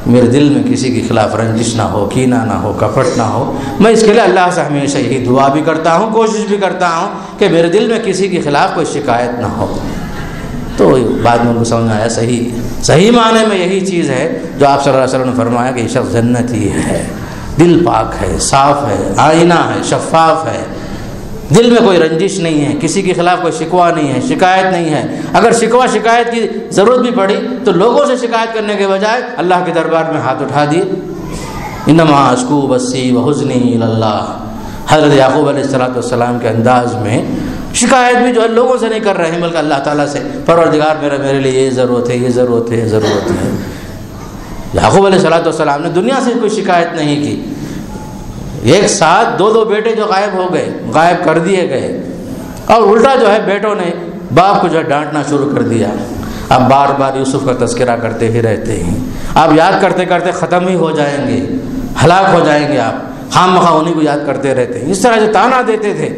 میرے دل میں کسی کے خلاف رنجش نہ ہو، کینہ نہ ہو، کپٹ نہ ہو۔ میں اس کے لیے اللہ سے ہمیشہ یہی دعا بھی کرتا ہوں، کوشش بھی کرتا ہوں کہ میرے دل میں کسی کے خلاف کوئی شکایت نہ ہو۔ تو بعد میں ان کو سمجھ آیا صحیح معنی میں یہی چیز ہے جو آپ صلی اللہ علیہ وسلم نے فرمایا کہ یہ شخص جنتی ہے، دل پاک ہے، صاف ہے، آئینہ ہے، شفاف ہے، دل میں کوئی رنجش نہیں ہے، کسی کے خلاف کوئی شکوہ نہیں ہے، شکایت نہیں ہے۔ اگر شکوہ شکایت کی ضرورت بھی پڑی تو لوگوں سے شکایت کرنے کے بجائے اللہ کے دربار میں ہاتھ اٹھا دیے۔ انما اشکو بثی وحزنی الی اللہ، حضرت یعقوب علیہ السلام کے انداز میں شکایت بھی جو ہے لوگوں سے نہیں کر رہے ہیں بلکہ اللہ تعالیٰ سے، پروردگار میرے لیے یہ ضرورت ہے، یہ ضرورت ہے، یہ ضرورت ہے۔ یعقوب علیہ السلام نے دنیا سے کوئی شکایت نہیں کی۔ ایک ساتھ دو بیٹے جو غائب ہو گئے، غائب کر دیے گئے، اور الٹا جو ہے بیٹوں نے باپ کو جو ہے ڈانٹنا شروع کر دیا۔ اب بار بار یوسف کا تذکرہ کرتے ہی رہتے ہیں، آپ یاد کرتے کرتے ختم ہی ہو جائیں گے، ہلاک ہو جائیں گے، آپ خام مخواہ انہیں کو یاد کرتے رہتے ہیں۔ اس طرح جو تانا دیتے تھے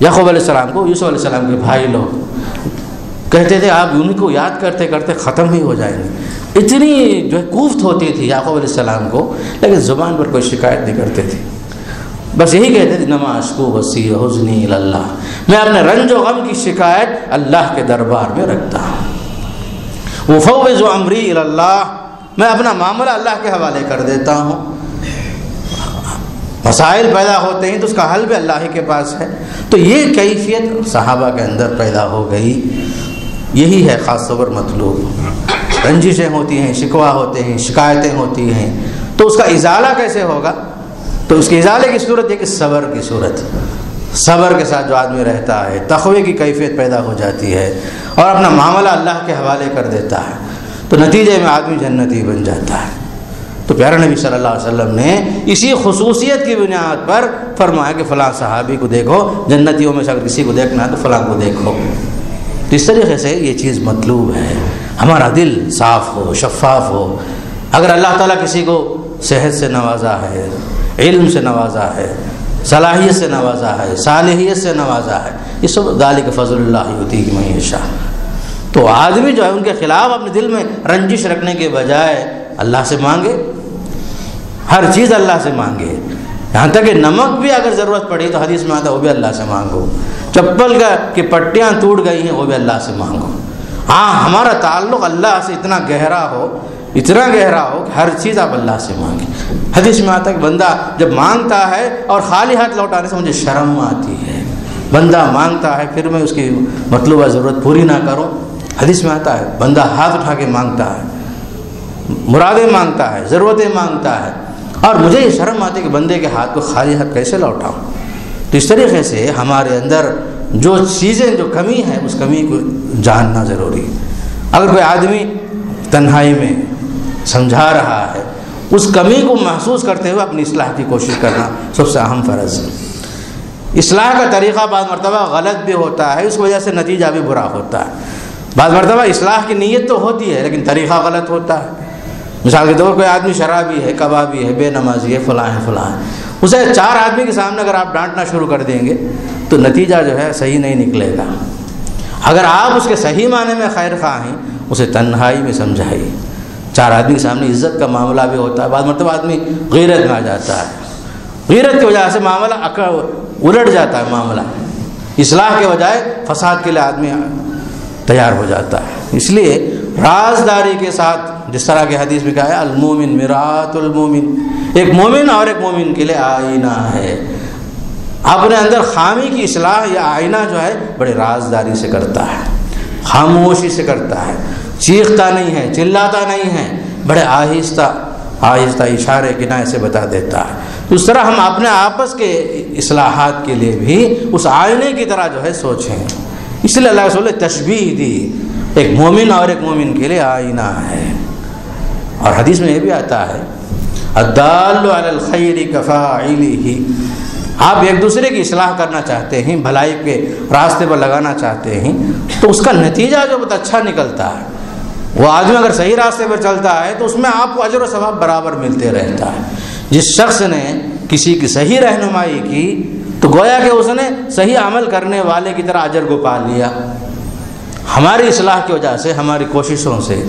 یعقوب علیہ السلام کو، یوسف علیہ السلام کے بھائی لوگ کہتے تھے آپ انہیں کو یاد کرتے کرتے ختم ہی ہو جائیں گے۔ اتنی جو ہے کوفت ہوتی تھی یعقوب علیہ السلام کو، لیکن زبان پر کوئی شکایت نہیں کرتے تھے، بس یہی کہتے تھے انما اشکو بثی وحزنی الی اللہ، میں اپنے رنج و غم کی شکایت اللہ کے دربار میں رکھتا ہوں۔ وفوض امری الی اللہ، میں اپنا معاملہ اللہ کے حوالے کر دیتا ہوں۔ مسائل پیدا ہوتے ہیں تو اس کا حل بھی اللہ ہی کے پاس ہے۔ تو یہ کیفیت صحابہ کے اندر پیدا ہو گئی، یہی ہے خاص طور پر مطلوب۔ رنجشیں ہوتی ہیں، شکوہ ہوتے ہیں، شکایتیں ہوتی ہیں، تو اس کا ازالہ کیسے ہوگا؟ تو اس کے ازالے کی صورت ہے کہ صبر کی صورت، صبر کے ساتھ جو آدمی رہتا ہے، تقوی کی کیفیت پیدا ہو جاتی ہے اور اپنا معاملہ اللہ کے حوالے کر دیتا ہے، تو نتیجے میں آدمی جنتی بن جاتا ہے۔ تو پیارے نبی صلی اللہ علیہ وسلم نے اسی خصوصیت کی بنیاد پر فرمایا کہ فلاں صحابی کو دیکھو، جنتیوں میں سے اگر کسی کو دیکھنا ہے تو فلاں کو دیکھو۔ تو اس طریقے سے یہ چیز مطلوب ہے، ہمارا دل صاف ہو، شفاف ہو۔ اگر اللہ تعالیٰ کسی کو صحت سے نوازا ہے، علم سے نوازا ہے، صلاحیت سے نوازا ہے، صالحیت سے نوازا ہے، یہ سب ذالک فضل اللہ یؤتیہ من یشاء، تو آدمی جو ہے ان کے خلاف اپنے دل میں رنجش رکھنے کے بجائے اللہ سے مانگے، ہر چیز اللہ سے مانگے، یہاں تک کہ نمک بھی اگر ضرورت پڑی تو حدیث میں آتا ہے وہ بھی اللہ سے مانگو، چپل کی پٹیاں ٹوٹ گئی ہیں وہ بھی اللہ سے مانگو۔ ہاں، ہمارا تعلق اللہ سے اتنا گہرا ہو کہ ہر چیز آپ اللہ سے مانگیں۔ حدیث میں آتا ہے کہ بندہ جب مانگتا ہے اور خالی ہاتھ لوٹانے سے مجھے شرم آتی ہے، بندہ مانگتا ہے پھر میں اس کی مطلوبہ ضرورت پوری نہ کروں۔ حدیث میں آتا ہے بندہ ہاتھ اٹھا کے مانگتا ہے، مرادیں مانگتا ہے، ضرورتیں مانگتا ہے، اور مجھے یہ شرم آتی ہے کہ بندے کے ہاتھ کو خالی ہاتھ کیسے لوٹاؤں۔ تو اس طریقے سے ہمارے اندر جو چیزیں، جو کمی ہے، اس کمی کو جاننا ضروری ہے۔ اگر کوئی آدمی تنہائی میں سمجھا رہا ہے، اس کمی کو محسوس کرتے ہوئے اپنی اصلاح کی کوشش کرنا سب سے اہم فرض ہے۔ اصلاح کا طریقہ بعض مرتبہ غلط بھی ہوتا ہے، اس وجہ سے نتیجہ بھی برا ہوتا ہے۔ بعض مرتبہ اصلاح کی نیت تو ہوتی ہے لیکن طریقہ غلط ہوتا ہے۔ مثال کے طور پر کوئی آدمی شرابی ہے، کبابی ہے، بے نمازی ہے، فلاں ہے، اسے 4 آدمی کے سامنے اگر آپ ڈانٹنا شروع کر دیں گے تو نتیجہ جو ہے صحیح نہیں نکلے گا۔ اگر آپ اس کے صحیح معنی میں خیر خواہ ہیں، اسے تنہائی میں سمجھائیے۔ 4 آدمی کے سامنے عزت کا معاملہ بھی ہوتا ہے، بعض مرتبہ آدمی غیرت میں آ جاتا ہے، غیرت کی وجہ سے معاملہ الٹ جاتا ہے، معاملہ اصلاح کے بجائے فساد کے لیے آدمی تیار ہو جاتا ہے۔ اس لیے رازداری کے ساتھ، جس طرح کی حدیث میں کہا ہے المومن مرآۃ المومن، ایک مومن اور ایک مومن کے لیے آئینہ ہے۔ اپنے اندر خامی کی اصلاح یا آئینہ جو ہے بڑے رازداری سے کرتا ہے، خاموشی سے کرتا ہے، چیختا نہیں ہے، چلاتا نہیں ہے، بڑے آہستہ آہستہ اشارے کنائے سے بتا دیتا ہے۔ تو اس طرح ہم اپنے آپس کے اصلاحات کے لیے بھی اس آئینے کی طرح جو ہے سوچیں۔ اس لیے اللہ رسول نے تشبیہ دی، ایک مومن اور ایک مومن کے لیے آئینہ ہے۔ اور حدیث میں یہ بھی آتا ہے الدال علی الخیر کفاعلہ، آپ ایک دوسرے کی اصلاح کرنا چاہتے ہیں، بھلائی کے راستے پر لگانا چاہتے ہیں، تو اس کا نتیجہ جو بہت اچھا نکلتا ہے۔ وہ آدمی اگر صحیح راستے پر چلتا ہے تو اس میں آپ کو اجر و ثواب برابر ملتے رہتا ہے۔ جس شخص نے کسی کی صحیح رہنمائی کی تو گویا کہ اس نے صحیح عمل کرنے والے کی طرح اجر کو پا لیا۔ ہماری اصلاح کی وجہ سے، ہماری کوششوں سے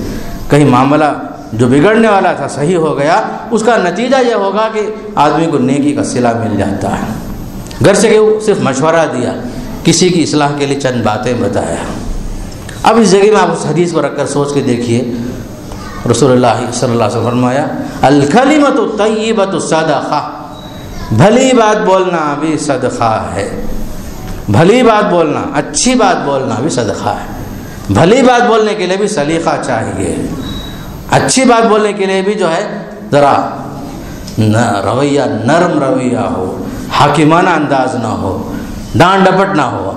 کہیں معاملہ جو بگڑنے والا تھا صحیح ہو گیا، اس کا نتیجہ یہ ہوگا کہ آدمی کو نیکی کا صلہ مل جاتا ہے۔ گھر سے کہ صرف مشورہ دیا، کسی کی اصلاح کے لیے چند باتیں بتایا۔ اب اس جگہ میں آپ اس حدیث کو رکھ کر سوچ کے دیکھیے، رسول اللہ صلی اللہ علیہ وسلم فرمایا الکلمۃ الطیبۃ صدقہ، بھلی بات بولنا بھی صدقہ ہے، بھلی بات بولنا، اچھی بات بولنا بھی صدقہ ہے۔ بھلی بات بولنے کے لیے بھی سلیقہ چاہیے، اچھی بات بولنے کے لیے بھی جو ہے ذرا رویہ نرم رویہ ہو، حاکمانہ انداز نہ ہو، ڈانٹ ڈپٹ نہ ہو۔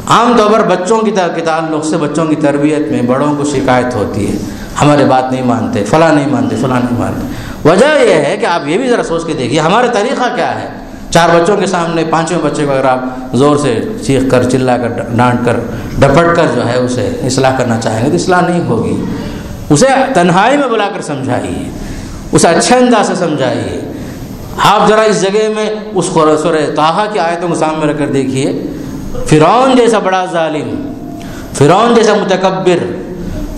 عام طور پر بچوں کی تعلق سے بچوں کی تربیت میں بڑوں کو شکایت ہوتی ہے، ہمارے بات نہیں مانتے، فلاں نہیں مانتے، فلاں نہیں مانتے۔ وجہ یہ ہے کہ آپ یہ بھی ذرا سوچ کے دیکھیے ہمارا طریقہ کیا ہے۔ 4 بچوں کے سامنے 5ویں بچے کو اگر آپ زور سے چیخ کر، چلا کر، ڈانٹ کر، ڈپٹ کر جو ہے اسے اصلاح کرنا چاہیں گے تو اصلاح نہیں ہوگی۔ اسے تنہائی میں بلا کر سمجھائیے، اسے اچھے انداز سے سمجھائیے۔ آپ ذرا اس جگہ میں اس سورہ طٰہٰ کی آیتوں کو سامنے رکھ کر دیکھیے، فرعون جیسا بڑا ظالم، فرعون جیسا متکبر،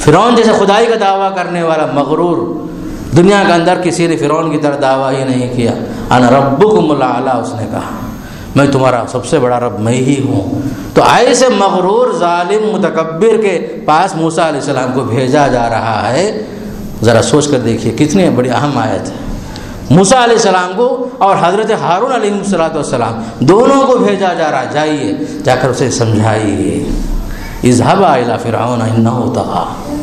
فرعون جیسا خدائی کا دعویٰ کرنے والا مغرور، دنیا کے اندر کسی نے فرعون کی طرح دعویٰ ہی نہیں کیا۔ انا ربکم الاعلیٰ، اس نے کہا میں تمہارا سب سے بڑا رب میں ہی ہوں۔ تو ایسے مغرور ظالم متکبر کے پاس موسیٰ علیہ السلام کو بھیجا جا رہا ہے۔ ذرا سوچ کر دیکھیے کتنی بڑی اہم آیت ہے۔ موسیٰ علیہ السلام کو اور حضرت ہارون علیہ السلام دونوں کو بھیجا جا رہا، جائیے جا کر اسے سمجھائیے۔ اذهبا الی فرعون انہ طغی،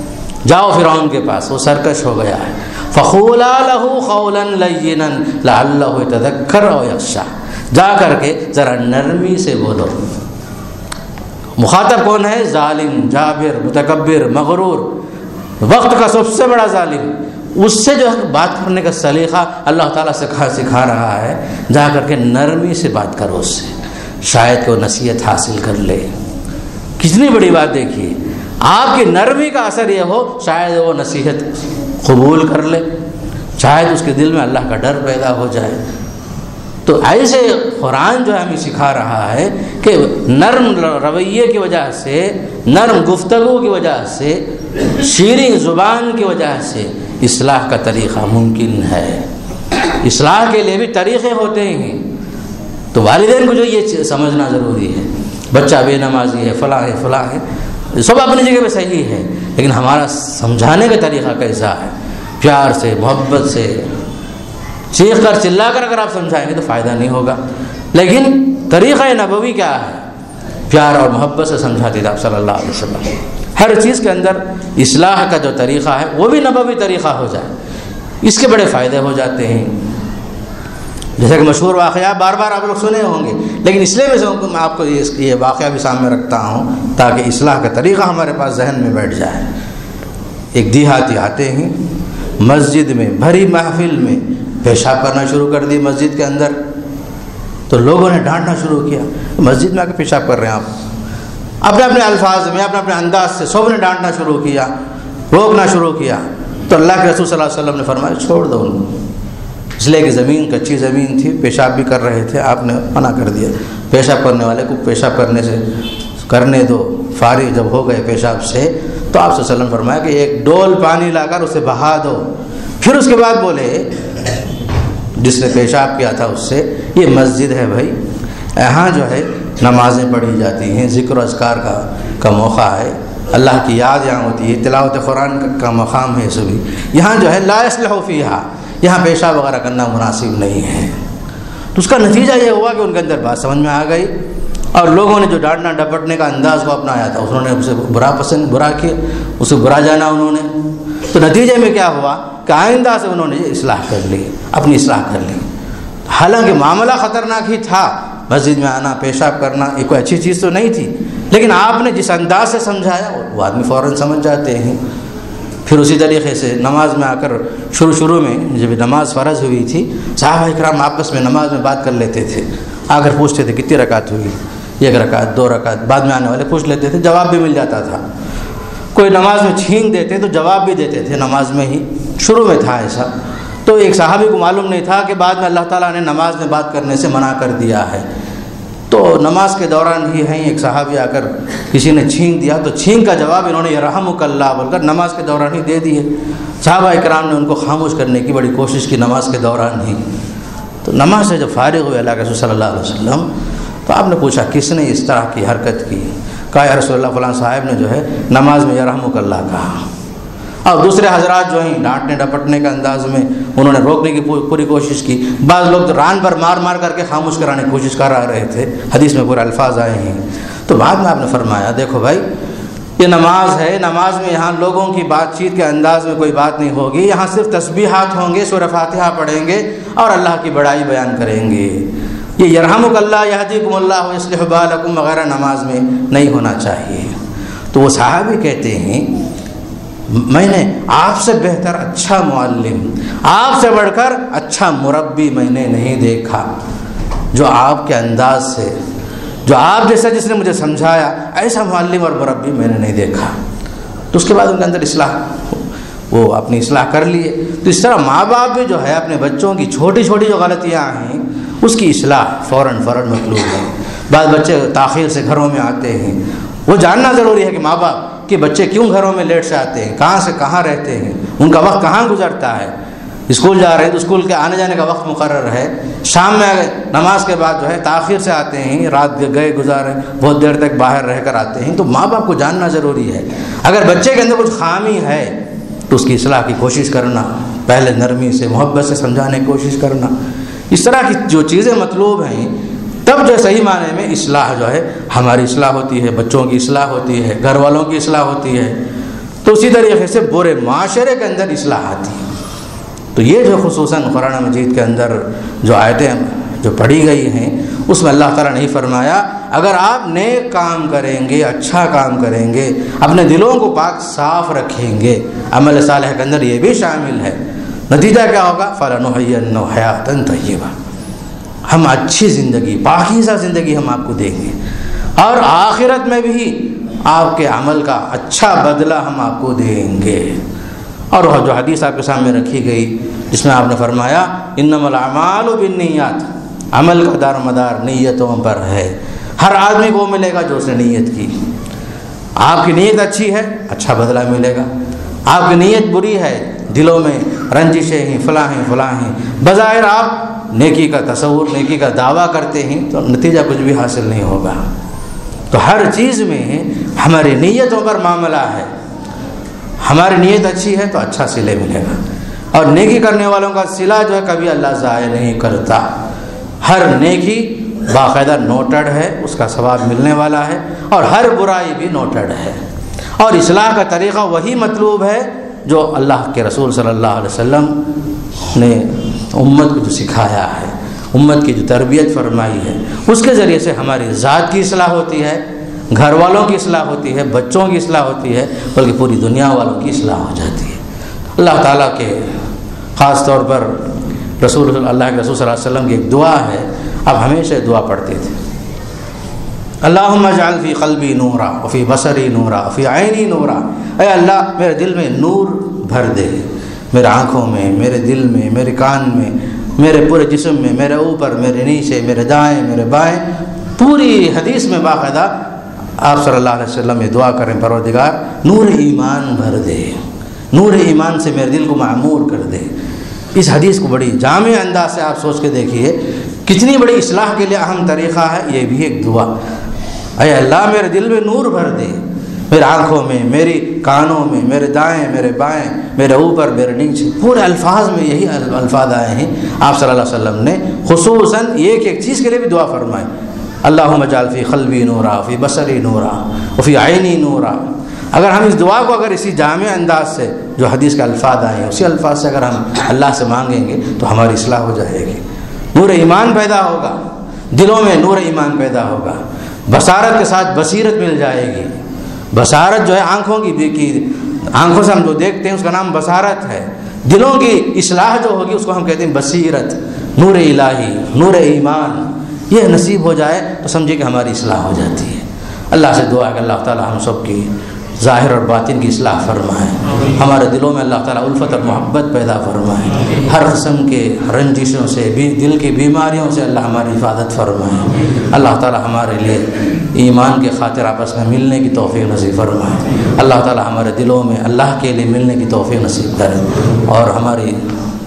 جاؤ فرعون کے پاس، وہ سرکش ہو گیا ہے۔ فقولا له قولا لینا لعلہ یتذکر او یخشی، جا کر کے ذرا نرمی سے بولو۔ مخاطب کون ہے؟ ظالم، جابر، متکبر، مغرور، وقت کا سب سے بڑا ظالم۔ اس سے جو ہے بات کرنے کا سلیقہ اللہ تعالیٰ سکھا رہا ہے، جا کر کے نرمی سے بات کرو اس سے، شاید کہ وہ نصیحت حاصل کر لے۔ کتنی بڑی بات دیکھیے، آپ کی نرمی کا اثر یہ ہو شاید وہ نصیحت قبول کر لے، شاید اس کے دل میں اللہ کا ڈر پیدا ہو جائے۔ تو ایسے قرآن جو ہے ہمیں سکھا رہا ہے کہ نرم رویے کی وجہ سے، نرم گفتگو کی وجہ سے، شیریں زبان کی وجہ سے اصلاح کا طریقہ ممکن ہے۔ اصلاح کے لیے بھی طریقے ہوتے ہیں، تو والدین کو جو یہ سمجھنا ضروری ہے۔ بچہ بے نمازی ہے، فلاں ہے، فلاں ہے، سب اپنی جگہ پہ صحیح ہے، لیکن ہمارا سمجھانے کا طریقہ کیسا ہے؟ پیار سے، محبت سے، چیخ کر چلا کر اگر آپ سمجھائیں گے تو فائدہ نہیں ہوگا۔ لیکن طریقہ نبوی کیا ہے؟ پیار اور محبت سے سمجھاتے تھے آپ صلی اللہ علیہ وسلم۔ ہر چیز کے اندر اصلاح کا جو طریقہ ہے وہ بھی نبوی طریقہ ہو جائے، اس کے بڑے فائدے ہو جاتے ہیں۔ جیسا کہ مشہور واقعہ بار بار آپ لوگ سنے ہوں گے، لیکن اس لیے میں آپ کو یہ واقعہ بھی سامنے رکھتا ہوں تاکہ اصلاح کا طریقہ ہمارے پاس ذہن میں بیٹھ جائے۔ ایک دیہاتی آتے ہیں مسجد میں، بھری محفل میں پیشاب کرنا شروع کر دی مسجد کے اندر، تو لوگوں نے ڈانٹنا شروع کیا، مسجد میں آ کے پیشاب کر رہے ہیں آپ، اپنے اپنے الفاظ میں، اپنے اپنے انداز سے سب نے ڈانٹنا شروع کیا، روکنا شروع کیا۔ تو اللہ کے رسول صلی اللہ علیہ وسلم نے فرمایا چھوڑ دو ان کو، اس لیے کہ زمین کچی زمین تھی، پیشاب بھی کر رہے تھے، آپ نے منع کر دیا۔ پیشاب کرنے والے کو پیشاب کرنے دو، فارغ جب ہو گئے پیشاب سے تو آپ صلی اللہ علیہ وسلم فرمایا کہ ایک ڈول پانی لا کر اسے بہا دو۔ پھر اس کے بعد بولے جس نے پیشاب کیا تھا اس سے، یہ مسجد ہے بھائی، یہاں جو ہے نمازیں پڑھی جاتی ہیں، ذکر و اذکار کا موقع ہے، اللہ کی یاد یہاں ہوتی ہے، تلاوت قرآن کا مقام ہے، سبھی یہاں جو ہے لا یصلح فیہا، یہاں پیشاب وغیرہ کرنا مناسب نہیں ہے۔ تو اس کا نتیجہ یہ ہوا کہ ان کے اندر بات سمجھ میں آ گئی، اور لوگوں نے جو ڈانٹنا ڈپٹنے کا انداز کو اپنایا تھا انہوں نے اسے برا کیا، اسے برا جانا انہوں نے۔ تو نتیجے میں کیا ہوا کہ آئندہ سے انہوں نے اصلاح کر لی، اپنی اصلاح کر لی۔ حالانکہ معاملہ خطرناک ہی تھا، مسجد میں آنا، پیشاب کرنا یہ کوئی اچھی چیز تو نہیں تھی، لیکن آپ نے جس انداز سے سمجھایا وہ آدمی فوراً سمجھ جاتے ہیں۔ پھر اسی طریقے سے نماز میں آ کر شروع میں جب نماز فرض ہوئی تھی، صحابہ کرام آپس میں نماز میں بات کر لیتے تھے، آ کر پوچھتے تھے کتنی رکعت ہوئی، 1 رکعت 2 رکعت، بعد میں آنے والے پوچھ لیتے تھے، جواب بھی مل جاتا تھا۔ کوئی نماز میں چھین دیتے تو جواب بھی دیتے تھے نماز میں ہی، شروع میں تھا ایسا۔ تو ایک صحابی کو معلوم نہیں تھا کہ بعد میں اللہ تعالیٰ نے نماز میں بات کرنے سے منع کر دیا ہے۔ تو نماز کے دوران ہی ہیں ایک صحابی آ کر کسی نے چھین دیا، تو چھین کا جواب انہوں نے یرحمک اللہ بول کر نماز کے دوران ہی دے دیے۔ صحابہ اکرام نے ان کو خاموش کرنے کی بڑی کوشش کی نماز کے دوران ہی۔ تو نماز سے جب فارغ ہوئے اللہ کے رسول صلی اللہ علیہ وسلم، تو آپ نے پوچھا کس نے اس طرح کی حرکت کی؟ کہا یا رسول اللہ فلاں صاحب نے جو ہے نماز میں یرحمک اللہ کہا، اور دوسرے حضرات جو ہیں ڈانٹنے ڈپٹنے کے انداز میں انہوں نے روکنے کی پوری کوشش کی. بعض لوگ ران پر مار مار کر کے خاموش کرانے کی کوشش کر رہے تھے. حدیث میں پورے الفاظ آئے ہیں. تو بعد میں آپ نے فرمایا دیکھو بھائی یہ نماز ہے, نماز میں یہاں لوگوں کی بات چیت کے انداز میں کوئی بات نہیں ہوگی, یہاں صرف تسبیحات ہوں گے, سورہ فاتحہ پڑھیں گے اور اللہ کی بڑائی بیان کریں گے. یہ یرحمک اللہ یہدیکم اللہ ویصلح بالکم وغیرہ نماز میں نہیں ہونا چاہیے. تو وہ صحابی کہتے ہیں میں نے آپ سے بہتر اچھا معلم, آپ سے بڑھ کر اچھا مربی میں نے نہیں دیکھا, جو آپ کے انداز سے, جو آپ جیسا جس نے مجھے سمجھایا ایسا معلم اور مربی میں نے نہیں دیکھا. تو اس کے بعد ان کے اندر اصلاح, وہ اپنی اصلاح کر لیے. تو اس طرح ماں باپ بھی جو ہے اپنے بچوں کی چھوٹی چھوٹی جو غلطیاں ہیں اس کی اصلاح فوراً مطلوب ہے. بعض بچے تاخیر سے گھروں میں آتے ہیں, وہ جاننا ضروری ہے کہ ماں باپ کہ بچے کیوں گھروں میں لیٹ سے آتے ہیں, کہاں سے کہاں رہتے ہیں, ان کا وقت کہاں گزرتا ہے. اسکول جا رہے ہیں تو اسکول کے آنے جانے کا وقت مقرر ہے, شام میں نماز کے بعد جو ہے تاخیر سے آتے ہیں, رات گئے گزارے بہت دیر تک باہر رہ کر آتے ہیں. تو ماں باپ کو جاننا ضروری ہے. اگر بچے کے اندر کچھ خامی ہے تو اس کی اصلاح کی کوشش کرنا, پہلے نرمی سے محبت سے سمجھانے کی کوشش کرنا. اس طرح کی جو چیزیں مطلوب ہیں تب جو صحیح معنی میں اصلاح جو ہے ہماری اصلاح ہوتی ہے, بچوں کی اصلاح ہوتی ہے, گھر والوں کی اصلاح ہوتی ہے. تو اسی طریقے سے برے معاشرے کے اندر اصلاح آتی ہے. تو یہ جو خصوصاً قرآن مجید کے اندر جو آیتیں جو پڑھی گئی ہیں اس میں اللہ تعالیٰ نے فرمایا اگر آپ نیک کام کریں گے, اچھا کام کریں گے, اپنے دلوں کو پاک صاف رکھیں گے, عمل صالح کے اندر یہ بھی شامل ہے, نتیجہ کیا ہوگا؟ فَلَنُحْيِيَنَّهُ حَيَاةً طَيِّبَةً, ہم اچھی زندگی, پاکیزہ زندگی ہم آپ کو دیں گے, اور آخرت میں بھی آپ کے عمل کا اچھا بدلہ ہم آپ کو دیں گے. اور وہ جو حدیث آپ کے سامنے رکھی گئی جس میں آپ نے فرمایا انما الاعمال بالنیات, عمل کا دار مدار نیتوں پر ہے. ہر آدمی کو ملے گا جو اس نے نیت کی. آپ کی نیت اچھی ہے اچھا بدلہ ملے گا, آپ کی نیت بری ہے, دلوں میں رنجشیں ہیں, فلاں ہیں, بظاہر آپ نیکی کا تصور, نیکی کا دعویٰ کرتے ہیں تو نتیجہ کچھ بھی حاصل نہیں ہوگا. تو ہر چیز میں ہماری نیتوں پر معاملہ ہے. ہماری نیت اچھی ہے تو اچھا صلہ ملے گا, اور نیکی کرنے والوں کا صلہ جو ہے کبھی اللہ ضائع نہیں کرتا. ہر نیکی باقاعدہ نوٹڈ ہے, اس کا ثواب ملنے والا ہے, اور ہر برائی بھی نوٹڈ ہے. اور اصلاح کا طریقہ وہی مطلوب ہے جو اللہ کے رسول صلی اللہ علیہ وسلم نے امت کو جو سکھایا ہے, امت کی جو تربیت فرمائی ہے, اس کے ذریعے سے ہماری ذات کی اصلاح ہوتی ہے, گھر والوں کی اصلاح ہوتی ہے, بچوں کی اصلاح ہوتی ہے, بلکہ پوری دنیا والوں کی اصلاح ہو جاتی ہے. اللہ تعالیٰ کے خاص طور پر اللہ کے رسول صلی اللہ علیہ وسلم کی ایک دعا ہے, اب ہمیشہ دعا پڑھتے تھے, اللہم اجعل فی قلبی نورا وفی بصری نورا وفی عینی نورا, اے اللہ میرے دل میں نور بھر دے, میرے آنکھوں میں, میرے دل میں, میرے کان میں, میرے پورے جسم میں, میرے اوپر, میرے نیچے, میرے دائیں, میرے بائیں. پوری حدیث میں باقاعدہ آپ صلی اللہ علیہ وسلم یہ دعا کریں پروردگار نور ایمان بھر دے, نور ایمان سے میرے دل کو معمور کر دے. اس حدیث کو بڑی جامع انداز سے آپ سوچ کے دیکھیے کتنی بڑی اصلاح کے لیے اہم طریقہ ہے. یہ بھی ایک دعا, اے اللہ میرے دل میں نور بھر دے, میرے آنکھوں میں, میری کانوں میں, میرے دائیں, میرے بائیں, میرے اوپر, میرے نیچے. پورے الفاظ میں یہی الفاظ آئے ہیں. آپ صلی اللہ علیہ وسلم نے خصوصاً ایک چیز کے لیے بھی دعا فرمائی, اللہم اجعل فی قلبی نورا فی بصری نورا وفی عینی نورا. اگر ہم اس دعا کو اگر اسی جامع انداز سے جو حدیث کے الفاظ آئے ہیں اسی الفاظ سے اگر ہم اللہ سے مانگیں گے تو ہماری اصلاح ہو جائے گی, نور ایمان پیدا ہوگا, دلوں میں نور ایمان پیدا ہوگا, بصارت کے ساتھ بصیرت مل جائے گی. بصارت جو ہے آنکھوں کی آنکھوں سے ہم جو دیکھتے ہیں اس کا نام بصارت ہے. دلوں کی اصلاح جو ہوگی اس کو ہم کہتے ہیں بصیرت, نور الہی, نور ایمان. یہ نصیب ہو جائے تو سمجھے کہ ہماری اصلاح ہو جاتی ہے. اللہ سے دعا ہے کہ اللہ تعالی ہم سب کی ظاہر اور باطن کی اصلاح فرمائے, ہمارے دلوں میں اللہ تعالیٰ الفت اور محبت پیدا فرمائے, ہر قسم کے رنجشوں سے دل کی بیماریوں سے اللہ ہماری حفاظت فرمائے. اللہ تعالیٰ ہمارے لیے ایمان کے خاطر آپس میں ملنے کی توفیق نصیب فرمائے. اللہ تعالیٰ ہمارے دلوں میں اللہ کے لیے ملنے کی توفیق نصیب کرے, اور ہماری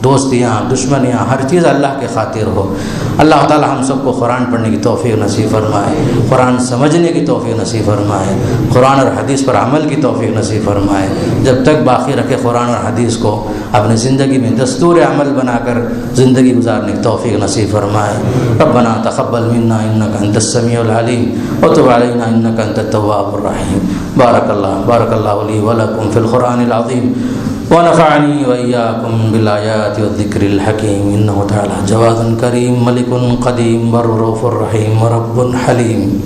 دوستیاں، دشمنیاں، ہر چیز اللہ کے خاطر ہو۔ اللہ تعالی ہم سب کو قرآن پڑھنے کی توفیق نصیب فرمائے، قرآن سمجھنے کی توفیق نصیب فرمائے، قرآن اور حدیث پر عمل کی توفیق نصیب فرمائے، جب تک باقی رکھے قرآن اور حدیث کو اپنی زندگی میں دستور عمل بنا کر زندگی گزارنے کی توفیق نصیب فرمائے۔ ربنا تقبل منا انک انت السمیع العلیم وتب علینا انک انت التواب الرحیم۔ بارک اللہ لی ولکم فی القرآن العظیم ونفعنی وإیاکم بالآیات والذکر الحکیم، انہ تعالی جواد کریم ملک قدیم بر رؤوف رحیم ورب حلیم۔